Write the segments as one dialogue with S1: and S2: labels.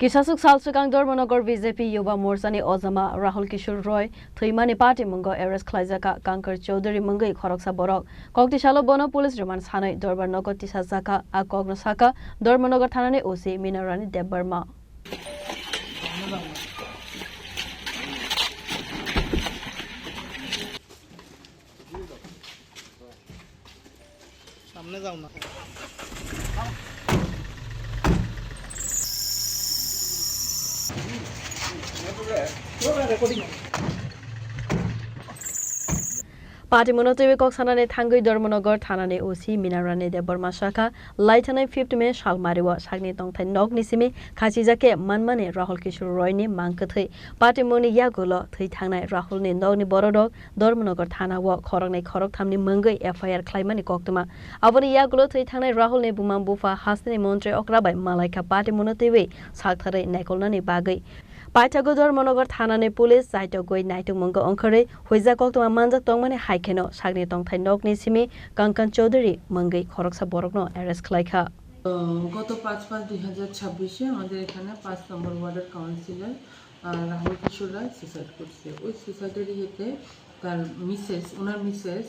S1: Kisaswk Swkang Dharmanagar BJP Yuba Murcha ni Ojama Rahul Kishore Thwimani Patimwngo arrest Khlaijakha Kankan Chowdhury Mwngwi Khoroksa Borok Koktisalo Abono police Remand Sanwi Dorbar Nogo Tisajakha Kokno Sakha Dharmanagar Thanani OC Mina Rani Debbarma
S2: सामने जाओ ना
S1: Patimwngo Sanani Thangui Dharmanagar Thanani OC Mina Rani Debbarma Sakha Laitanai 5th May Shalmariwa Sagni Tongthai Nog Nisimi Khlaijakha Manmani Rahul Kishore ni Mangkathai Patimwngo Yagulo Thai Thangnai Rahul ni Nog ni Borok Dharmanagar Thana wa Khorang ni Khorok thamni Mwngwi FIR Khlaimani Koktoma Abono Yagulo Thai Thangnai Rahul ni Bumang Bufa Hasni Montri Okrabai Malaika Patimwngo Tiwi Sakthare Nakolnani Bagai Paitago Dharmanagar Thanani police Saitogoi Naitumwngo Onkare Huija Koktoma Manjak Tongmani Haikeno Sagni Tongthai Nog Nisimi Kankan Chowdhury Mwngwi Khoroksa Borokno arrest Khlaikha
S3: গত 5/5/2026 আমাদের এখানে 5 নম্বর ওয়ার্ডের councillor Rahul কিশোর রায় suicide করছে ওই সুসাইডের ইয়েতে তার ওনার Mrs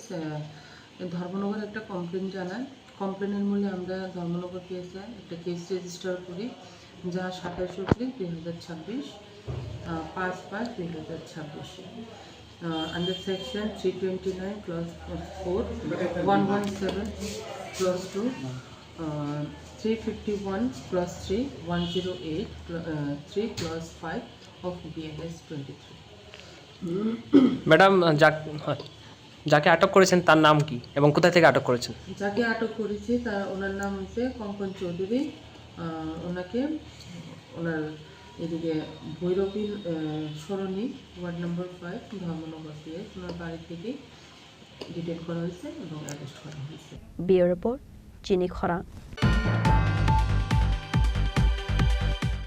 S3: Dharmanagar একটা complain জানায় কমপ্লেনের মূলে আমরা ধর্মনগর পিএসএ একটা কেস রেজিস্টার করি যা 27 April 2026 5/5/2026 under section 329 clause 4 117 clause 2 351 plus 3 108 3 plus 5 of BLS 23
S4: madam যাকে আটক করেছেন তার নাম কি এবং কোথা থেকে আটক করেছেন
S3: যাকে আটক করেছে তার ওনার নাম হচ্ছে কঙ্কন চৌধুরী ওনাকে ওনার এদিকে ভৈরবী সরণি ওয়ার্ড নম্বর 5 ধর্মনগর পিএস ওনার বাড়ি থেকে ডিটেইন করা হয়েছে এবং অ্যারেস্ট করা হয়েছে
S1: Bureau Report Chini Khorang